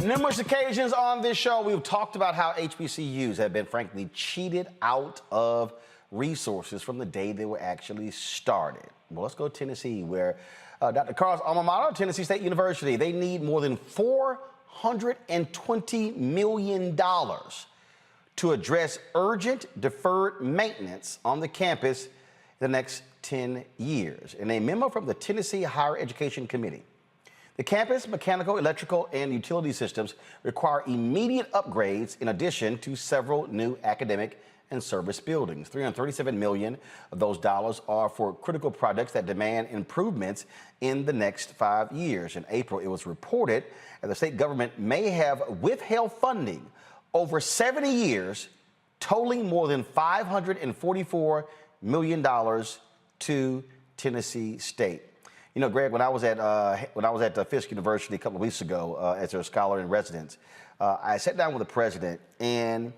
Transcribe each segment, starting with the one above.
numerous occasions on this show, we've talked about how HBCUs have been, frankly, cheated out of resources from the day they were actually started. Well, let's go to Tennessee, where Dr. Carr's alma mater, Tennessee State University, they need more than $420 million to address urgent deferred maintenance on the campus the next 10 years. In a memo from the Tennessee Higher Education Committee, the campus mechanical, electrical, and utility systems require immediate upgrades in addition to several new academic and service buildings. $337 million of those dollars are for critical projects that demand improvements in the next 5 years. In April, it was reported that the state government may have withheld funding over 70 years, totaling more than $544 million to Tennessee State. You know, Greg, when I was at Fisk University a couple of weeks ago as a scholar in residence, I sat down with the president, and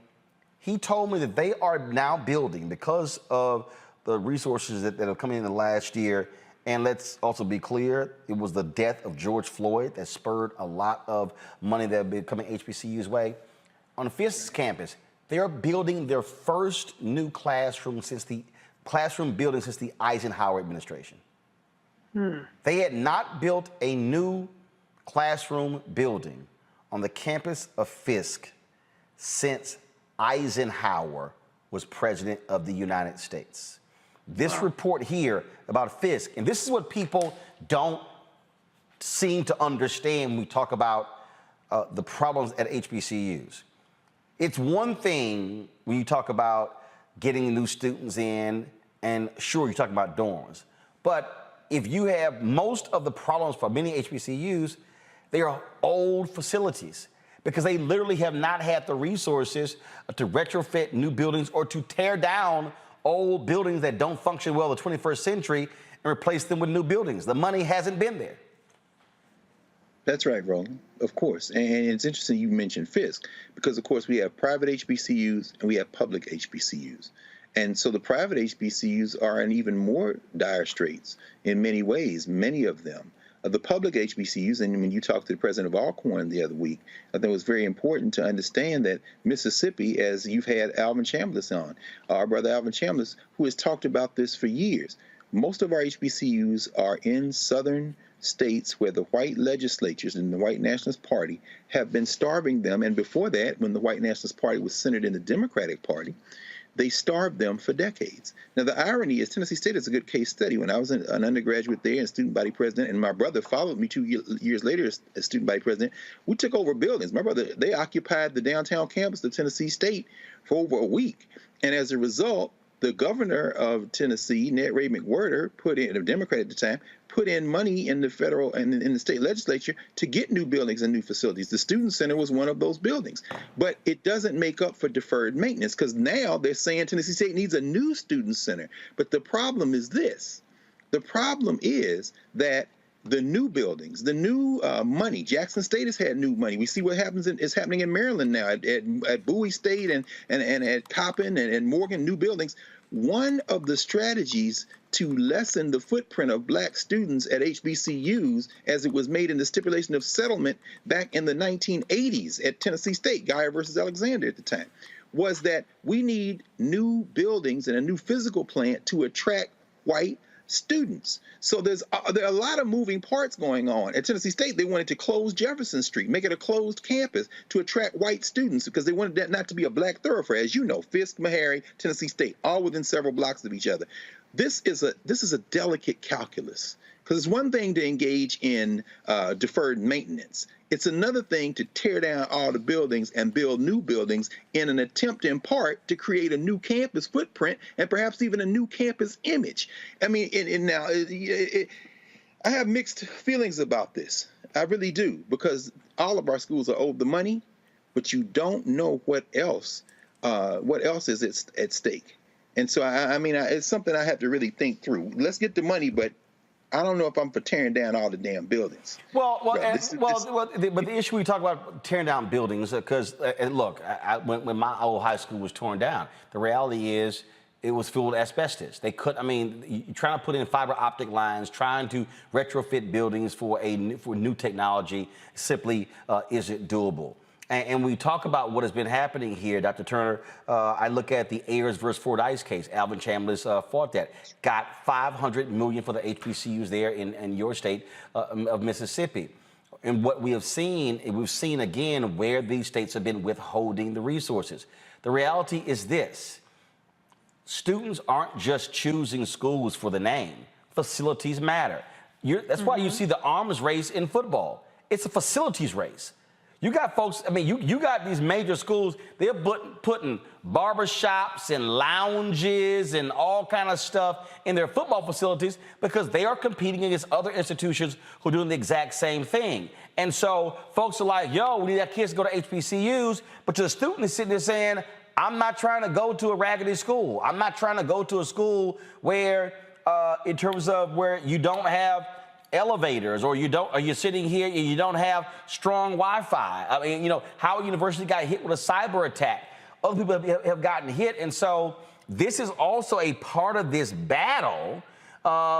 he told me that they are now building, because of the resources that have come in the last year, and let's also be clear, it was the death of George Floyd that spurred a lot of money that have been coming HBCU's way. On Fisk's campus, they are building their first new classroom building since the Eisenhower administration. They had not built a new classroom building on the campus of Fisk since Eisenhower was president of the United States. This report here about Fisk, and this is what people don't seem to understand when we talk about the problems at HBCUs. It's one thing when you talk about getting new students in, and sure, you're talking about dorms, but if you have most of the problems for many HBCUs, they are old facilities because they literally have not had the resources to retrofit new buildings or to tear down old buildings that don't function well in the 21st century and replace them with new buildings. The money hasn't been there. That's right, Roland, of course. And it's interesting you mentioned Fisk because, of course, we have private HBCUs and we have public HBCUs. And so the private HBCUs are in even more dire straits in many ways, many of them. The public HBCUs, and when you talked to the president of Alcorn the other week, I think it was very important to understand that Mississippi, as you've had Alvin Chambliss on, our brother Alvin Chambliss, who has talked about this for years. Most of our HBCUs are in southern states where the white legislatures and the white nationalist party have been starving them. And before that, when the white nationalist party was centered in the Democratic Party, they starved them for decades. Now, the irony is Tennessee State is a good case study. When I was an undergraduate there and student body president, and my brother followed me 2 years later as student body president, we took over buildings. My brother, they occupied the downtown campus of Tennessee State for over a week. And as a result, the governor of Tennessee, Ned Ray McWhirter, a Democrat at the time, put in money in the federal and in the state legislature to get new buildings and new facilities. The Student Center was one of those buildings. But it doesn't make up for deferred maintenance because now they're saying Tennessee State needs a new Student Center. But the problem is this. The problem is that the new buildings, the new money, Jackson State has had new money. We see what is happening in Maryland now at Bowie State and at Coppin and Morgan, new buildings. One of the strategies to lessen the footprint of black students at HBCUs, as it was made in the stipulation of settlement back in the 1980s at Tennessee State, Geyer versus Alexander at the time, was that we need new buildings and a new physical plant to attract white students. So there are a lot of moving parts going on. At Tennessee State, they wanted to close Jefferson Street, make it a closed campus to attract white students because they wanted that not to be a black thoroughfare. As you know, Fisk, Meharry, Tennessee State, all within several blocks of each other. This is a delicate calculus because it's one thing to engage in deferred maintenance. It's another thing to tear down all the buildings and build new buildings in an attempt, in part, to create a new campus footprint and perhaps even a new campus image. I mean, I have mixed feelings about this. I really do, because all of our schools are owed the money, but you don't know what else is at stake. And so, I mean, it's something I have to really think through. Let's get the money, but I don't know if I'm for tearing down all the damn buildings. But the issue we talk about tearing down buildings, because look, when my old high school was torn down, the reality is it was filled with asbestos. They couldn't, I mean, you're trying to put in fiber optic lines, trying to retrofit buildings for new technology simply isn't doable. And we talk about what has been happening here, Dr. Turner. I look at the Ayers versus Fordyce case. Alvin Chambliss fought that. Got $500 million for the HBCUs there in your state of Mississippi. And what we've seen again where these states have been withholding the resources. The reality is this. Students aren't just choosing schools for the name. Facilities matter. That's why you see the arms race in football. It's a facilities race. You got folks, I mean, you got these major schools, they're putting barbershops and lounges and all kind of stuff in their football facilities because they are competing against other institutions who are doing the exact same thing. And so folks are like, yo, we need our kids to go to HBCUs, but the student is sitting there saying, I'm not trying to go to a raggedy school. I'm not trying to go to a school where, in terms of where you don't have elevators or you're sitting here and you don't have strong Wi-Fi. I mean, you know, Howard University got hit with a cyber attack. Other people have gotten hit. And so this is also a part of this battle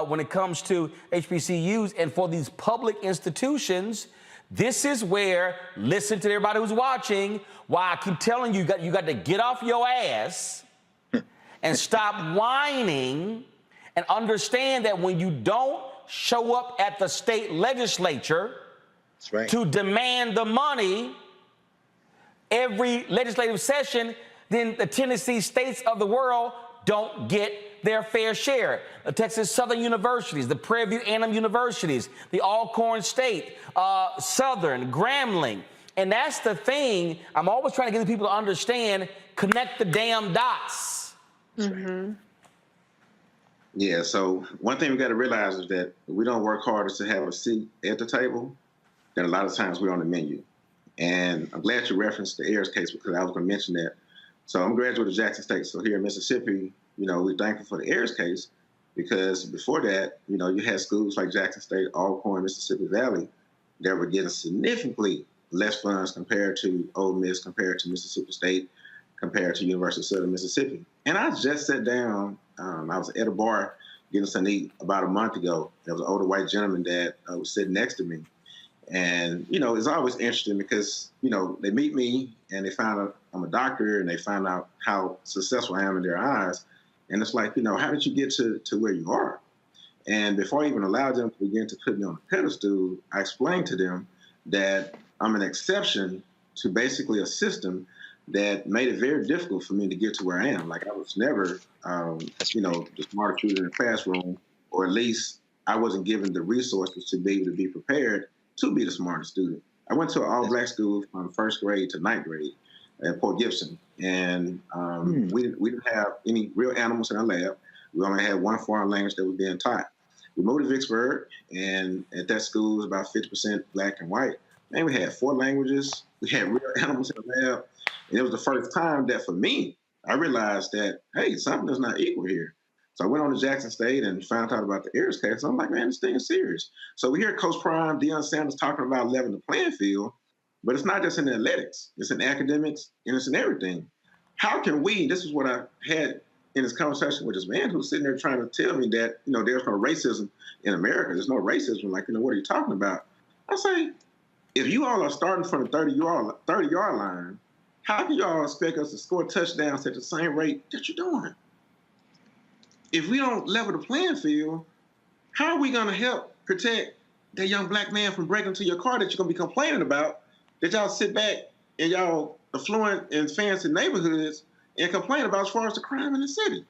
when it comes to HBCUs and for these public institutions. This is where, listen to everybody who's watching, why I keep telling you, you got to get off your ass and stop whining and understand that when you don't show up at the state legislature to demand the money every legislative session, then the Tennessee states of the world don't get their fair share. The Texas Southern Universities, the Prairie View A&M Universities, the Alcorn State, Southern, Grambling. And that's the thing. I'm always trying to get people to understand, connect the damn dots. Mm-hmm. Yeah, so one thing we got to realize is that if we don't work harder to have a seat at the table, then a lot of times we're on the menu. And I'm glad you referenced the Ayers case because I was going to mention that. So I'm a graduate of Jackson State. So here in Mississippi, you know, we're thankful for the Ayers case because before that, you know, you had schools like Jackson State, Alcorn, Mississippi Valley that were getting significantly less funds compared to Ole Miss, compared to Mississippi State, compared to University of Southern Mississippi. And I just sat down. I was at a bar getting something to eat about a month ago. There was an older white gentleman that was sitting next to me. And, you know, it's always interesting because, you know, they meet me and they find out I'm a doctor and they find out how successful I am in their eyes. And it's like, you know, how did you get to where you are? And before I even allowed them to begin to put me on a pedestal, I explained to them that I'm an exception to basically a system that made it very difficult for me to get to where I am. Like I was never, you know, the smartest student in the classroom, or at least I wasn't given the resources to be able to be prepared to be the smartest student. I went to an all-black school from first grade to ninth grade at Port Gibson, and we didn't have any real animals in our lab. We only had one foreign language that was being taught. We moved to Vicksburg, and at that school, it was about 50% black and white. And we had 4 languages. We had real animals in the lab. And it was the first time that for me, I realized that, hey, something is not equal here. So I went on to Jackson State and found out about the Ayers case. I'm like, man, this thing is serious. So we hear Coach Prime, Deion Sanders talking about leveling the playing field, but it's not just in athletics. It's in academics and it's in everything. How can we, this is what I had in this conversation with this man who's sitting there trying to tell me that, you know, there's no racism in America. There's no racism. Like, you know, what are you talking about? I say, if you all are starting from the 30-yard line, how can you all expect us to score touchdowns at the same rate that you're doing? If we don't level the playing field, how are we going to help protect that young black man from breaking into your car that you're going to be complaining about, that y'all sit back in y'all affluent and fancy neighborhoods and complain about as far as the crime in the city?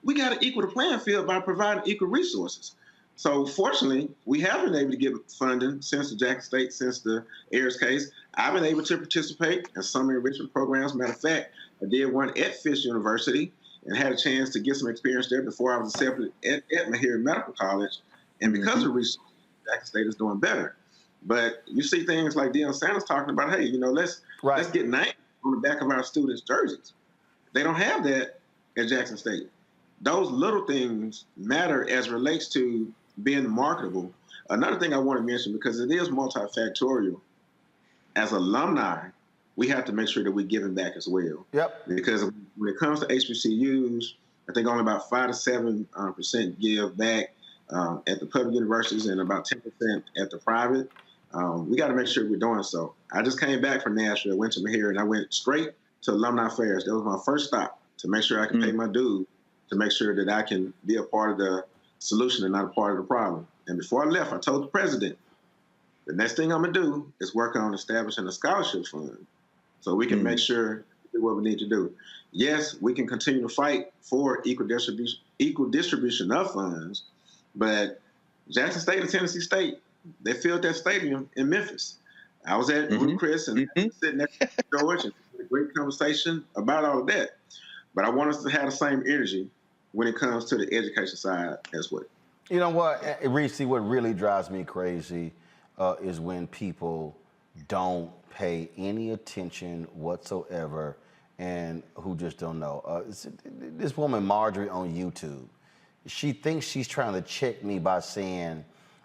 We got to equal the playing field by providing equal resources. So fortunately, we have been able to get funding since the Jackson State, since the Ayers case. I've been able to participate in summer enrichment programs. Matter of fact, I did one at Fisk University and had a chance to get some experience there before I was accepted at Mahir Medical College. And because of resources, Jackson State is doing better. But you see things like Deion Sanders talking about, hey, you know, let's get names on the back of our students' jerseys. They don't have that at Jackson State. Those little things matter as relates to being marketable. Another thing I want to mention, because it is multifactorial, as alumni, we have to make sure that we're giving back as well. Yep. Because when it comes to HBCUs, I think only about 5 to 7% give back at the public universities and about 10% at the private. We got to make sure we're doing so. I just came back from Nashville, went to Mahir, and I went straight to alumni fairs. That was my first stop to make sure I can pay my dues, to make sure that I can be a part of the solution and not a part of the problem. And before I left, I told the president, the next thing I'm going to do is work on establishing a scholarship fund so we can make sure we do what we need to do. Yes, we can continue to fight for equal distribution of funds, but Jackson State and Tennessee State, they filled that stadium in Memphis. I was at Ruth Chris and sitting next to George and had a great conversation about all of that. But I want us to have the same energy when it comes to the education side as well. You know what, Reese, what really drives me crazy is when people don't pay any attention whatsoever and who just don't know. This woman, Marjorie, on YouTube, she thinks she's trying to check me by saying,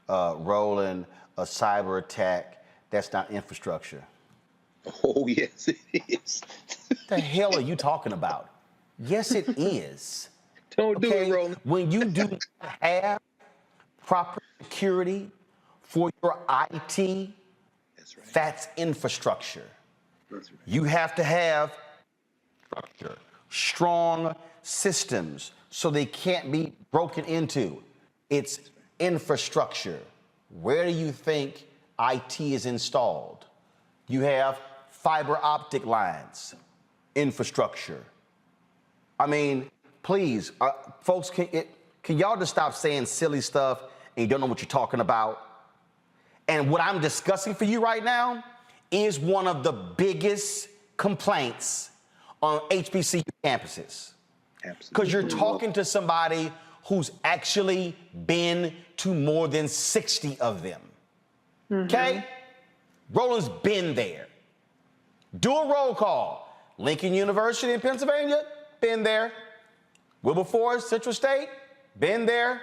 Roland, a cyber attack, that's not infrastructure. Oh, yes, it is. What the hell are you talking about? Yes, it is. Don't do it, Roland. When you do not have proper security for your IT, that's infrastructure. That's right. You have to have structure, strong systems so they can't be broken into. It's infrastructure. Where do you think IT is installed? You have fiber optic lines, infrastructure. I mean, please, folks, can y'all just stop saying silly stuff and you don't know what you're talking about? And what I'm discussing for you right now is one of the biggest complaints on HBCU campuses. Absolutely. Because you're talking to somebody who's actually been to more than 60 of them. Okay? Roland's been there. Do a roll call. Lincoln University in Pennsylvania, been there. Wilberforce, Central State, been there.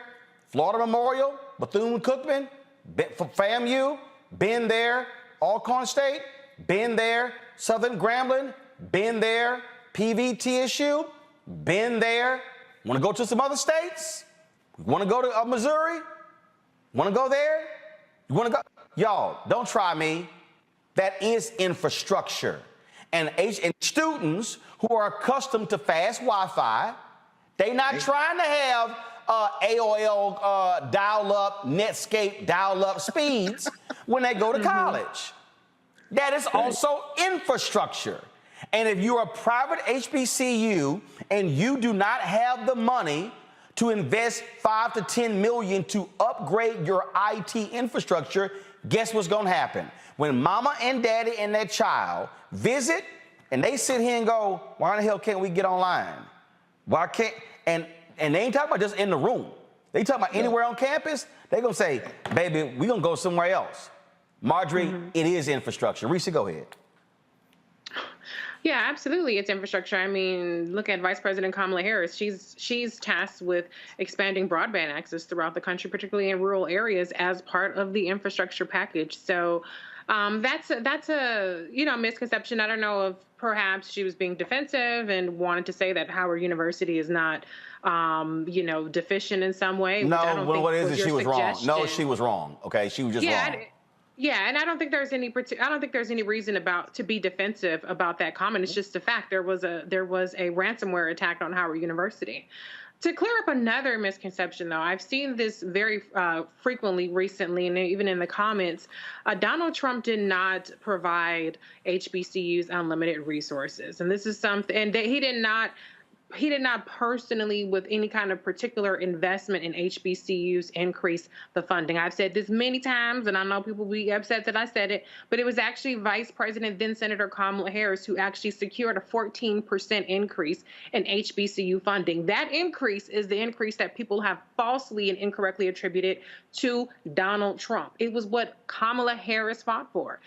Florida Memorial, Bethune-Cookman, FAMU, been there. Alcorn State, been there. Southern Grambling, been there. PVTSU, been there. Want to go to some other states? Want to go to Missouri? Want to go there? You want to go? Y'all, don't try me. That is infrastructure. And students who are accustomed to fast Wi-Fi, they not trying to have AOL dial-up, Netscape dial-up speeds when they go to college. That is also infrastructure. And if you're a private HBCU and you do not have the money to invest 5 to 10 million to upgrade your IT infrastructure, guess what's going to happen? When mama and daddy and their child visit and they sit here and go, why in the hell can't we get online? Why can't, and they ain't talking about just in the room. They talking about anywhere on campus. They going to say, baby, we going to go somewhere else. Marjorie, it is infrastructure. Reese, go ahead. Yeah, absolutely. It's infrastructure. I mean, look at Vice President Kamala Harris. She's tasked with expanding broadband access throughout the country, particularly in rural areas, as part of the infrastructure package. So that's a misconception. I don't know if perhaps she was being defensive and wanted to say that Howard University is not deficient in some way. No, what is it? She was wrong. No, she was wrong. Okay, she was just wrong. Yeah, and I don't think there's any reason to be defensive about that comment. It's just a fact. There was a ransomware attack on Howard University. To clear up another misconception, though, I've seen this very frequently recently, and even in the comments. Donald Trump did not provide HBCUs unlimited resources, and this is something. And he did not personally, with any kind of particular investment in HBCUs, increase the funding. I've said this many times, and I know people will be upset that I said it, but it was actually Vice President, then Senator Kamala Harris, who actually secured a 14% increase in HBCU funding. That increase is the increase that people have falsely and incorrectly attributed to Donald Trump. It was what Kamala Harris fought for.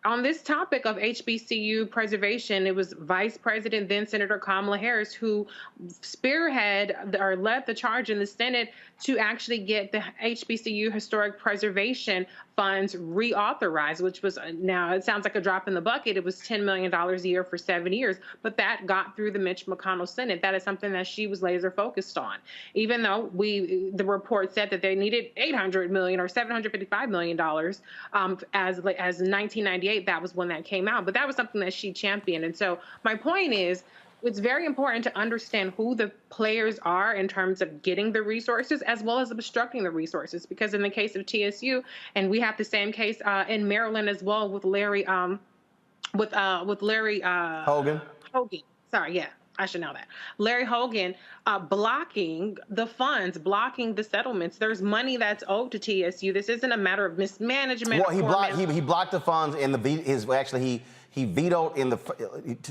On this topic of HBCU preservation, it was Vice President, then Senator Kamala Harris, who spearhead or led the charge in the Senate to actually get the HBCU historic preservation funds reauthorized, which was, now it sounds like a drop in the bucket. It was $10 million a year for 7 years, but that got through the Mitch McConnell Senate. That is something that she was laser focused on. Even though the report said that they needed $800 million or $755 million as 1998, that was when that came out. But that was something that she championed. And so my point is, it's very important to understand who the players are in terms of getting the resources as well as obstructing the resources. Because in the case of TSU, and we have the same case in Maryland as well with Larry Hogan. Sorry, yeah. I should know that. Larry Hogan blocking the funds, blocking the settlements. There's money that's owed to TSU. This isn't a matter of mismanagement. Well, he blocked the funds, and he vetoed in the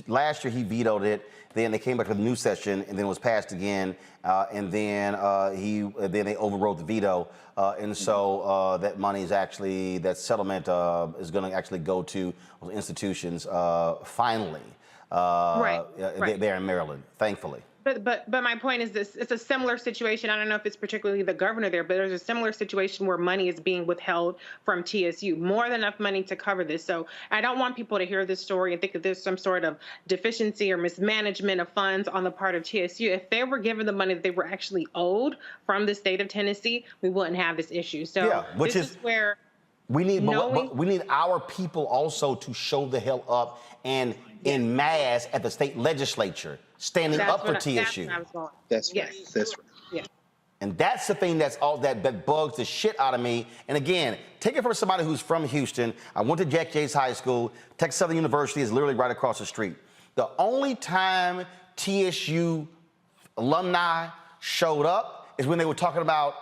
last year. He vetoed it. Then they came back to the new session, and then it was passed again. And then they overrode the veto, and so that money is actually, that settlement is going to actually go to institutions finally. Right. There in Maryland, thankfully. But my point is this: it's a similar situation. I don't know if it's particularly the governor there, but there's a similar situation where money is being withheld from TSU, more than enough money to cover this. So I don't want people to hear this story and think that there's some sort of deficiency or mismanagement of funds on the part of TSU. If they were given the money that they were actually owed from the state of Tennessee, we wouldn't have this issue. So yeah, which this is where we need, but we need our people also to show the hell up and in mass at the state legislature, standing up for TSU. That's right. That's right. Yeah. And that's the thing that bugs the shit out of me. And again, take it from somebody who's from Houston. I went to Jack Yates High School. Texas Southern University is literally right across the street. The only time TSU alumni showed up is when they were talking about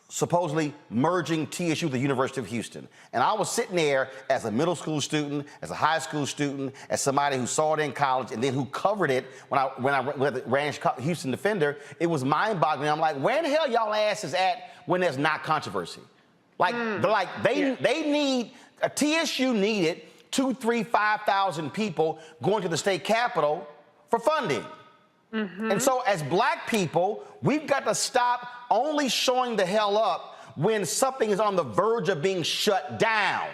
supposedly merging TSU with the University of Houston. And I was sitting there as a middle school student, as a high school student, as somebody who saw it in college and then who covered it when I ran Houston Defender. It was mind-boggling. I'm like, where the hell y'all asses at when there's not controversy? Like, they need, TSU needed 2,000, 3,000, 5,000 people going to the state capitol for funding. Mm-hmm. And so as black people, we've got to stop only showing the hell up when something is on the verge of being shut down.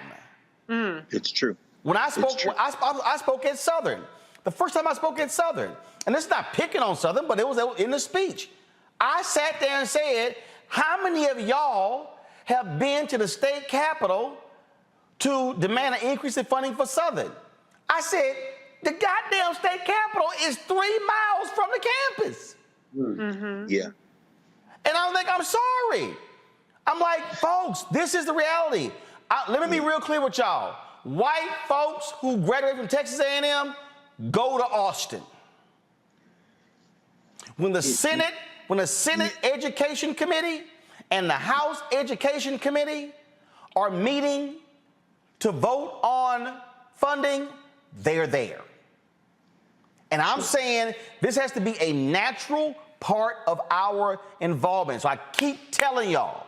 It's true. When I spoke, I spoke at Southern. The first time I spoke at Southern, and this is not picking on Southern, but it was in the speech. I sat there and said, how many of y'all have been to the state capitol to demand an increase in funding for Southern? I said, the goddamn state capitol is 3 miles from the campus. Mm-hmm. Yeah. And I was like, I'm sorry. I'm like, folks, this is the reality. Let me be real clear with y'all. White folks who graduate from Texas A&M go to Austin. When the Senate Education Committee and the House Education Committee are meeting to vote on funding, they're there. And I'm saying this has to be a natural part of our involvement. So I keep telling y'all,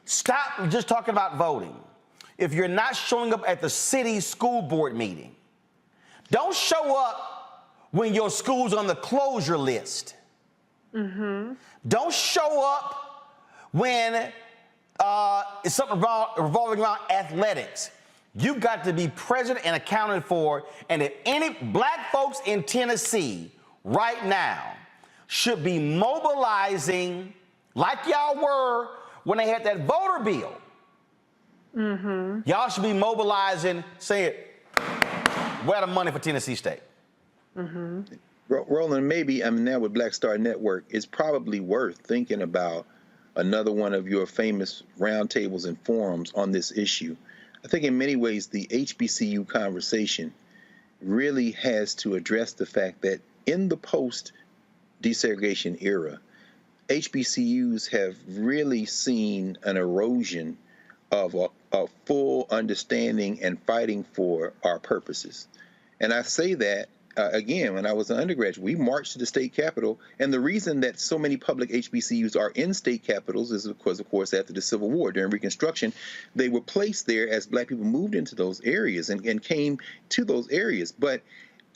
stop just talking about voting. If you're not showing up at the city school board meeting, don't show up when your school's on the closure list. Mm-hmm. Don't show up when it's something revolving around athletics. You've got to be present and accounted for. And if any black folks in Tennessee right now should be mobilizing like y'all were when they had that voter bill, y'all should be mobilizing, saying, where the money for Tennessee State? Roland, maybe, now with Black Star Network, it's probably worth thinking about another one of your famous roundtables and forums on this issue. I think in many ways the HBCU conversation really has to address the fact that in the post-desegregation era, HBCUs have really seen an erosion of a full understanding and fighting for our purposes. And I say that again, when I was an undergraduate, we marched to the state capitol. And the reason that so many public HBCUs are in state capitals is because, of course, after the Civil War, during Reconstruction, they were placed there as Black people moved into those areas and came to those areas. But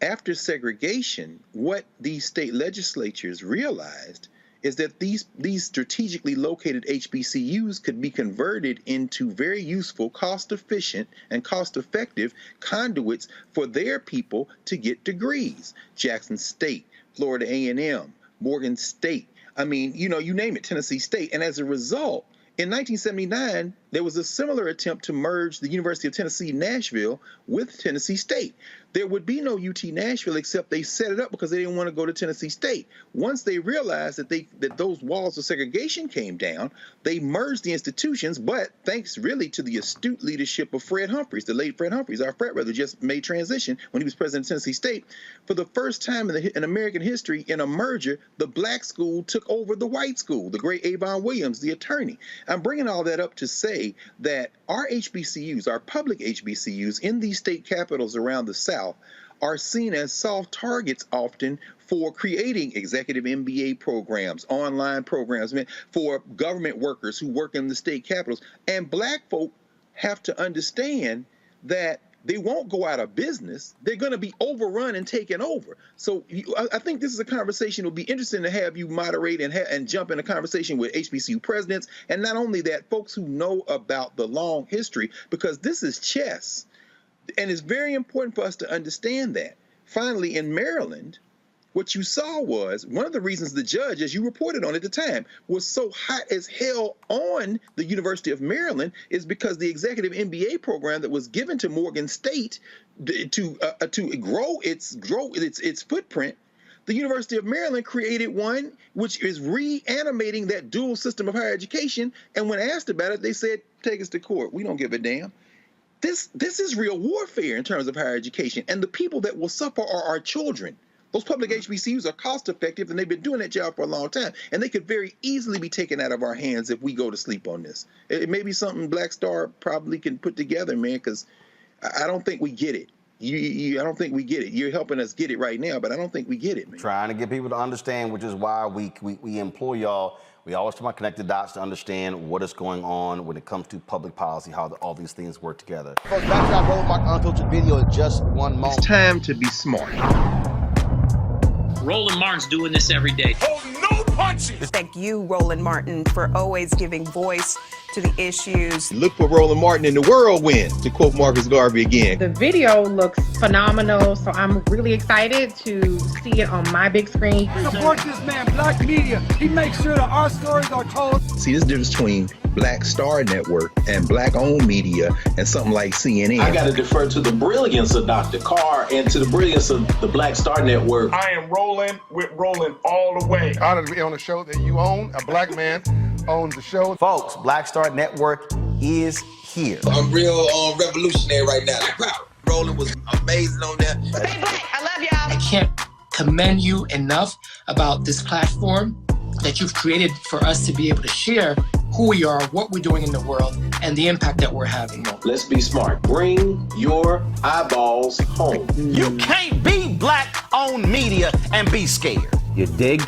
after segregation, what these state legislatures realized is that these strategically located HBCUs could be converted into very useful, cost-efficient, and cost-effective conduits for their people to get degrees. Jackson State, Florida A&M, Morgan State, I mean, you know, you name it, Tennessee State. And as a result, in 1979, there was a similar attempt to merge the University of Tennessee, Nashville with Tennessee State. There would be no UT Nashville, except they set it up because they didn't want to go to Tennessee State. Once they realized that those walls of segregation came down, they merged the institutions, but thanks really to the astute leadership of Fred Humphreys, the late Fred Humphreys, our frat brother, just made transition when he was president of Tennessee State. For the first time in American history, in a merger, the Black school took over the white school, the great Avon Williams, the attorney. I'm bringing all that up to say that our HBCUs, our public HBCUs in these state capitals around the South, are seen as soft targets often for creating executive MBA programs, online programs, for government workers who work in the state capitals. And Black folk have to understand that they won't go out of business. They're going to be overrun and taken over. So I think this is a conversation that will be interesting to have you moderate and jump in a conversation with HBCU presidents. And not only that, folks who know about the long history, because this is chess. And it's very important for us to understand that. Finally, in Maryland, what you saw was one of the reasons the judge, as you reported on at the time, was so hot as hell on the University of Maryland is because the executive MBA program that was given to Morgan State to grow its footprint, the University of Maryland created one which is reanimating that dual system of higher education. And when asked about it, they said, take us to court. We don't give a damn. This is real warfare in terms of higher education. And the people that will suffer are our children. Those public HBCUs are cost effective, and they've been doing that job for a long time. And they could very easily be taken out of our hands if we go to sleep on this. It may be something Black Star probably can put together, man, because I don't think we get it. I don't think we get it. You're helping us get it right now, but I don't think we get it, man. Trying to get people to understand, which is why we implore y'all. We always try to connect the dots to understand what is going on when it comes to public policy, how all these things work together. Folks, back to our Roland Martin Unfiltered video in just one moment. It's time to be smart. Roland Martin's doing this every day. Oh, no punches! Thank you, Roland Martin, for always giving voice to the issues. Look for Roland Martin in the whirlwind, to quote Marcus Garvey again. The video looks phenomenal, so I'm really excited to see it on my big screen. Support this man, Black media. He makes sure that our stories are told. See, there's a difference between Black Star Network and Black-owned media and something like CNN. I got to defer to the brilliance of Dr. Carr and to the brilliance of the Black Star Network. I am rolling with Roland all the way. Honored to be on a show that you own. A Black man owns the show. Folks, Black Star Network is here. I'm real revolutionary right now. Roland was amazing on that. Stay Black. I love y'all. I can't commend you enough about this platform that you've created for us to be able to share who we are, what we're doing in the world, and the impact that we're having. Let's be smart. Bring your eyeballs home. You can't be Black-owned media and be scared. You dig?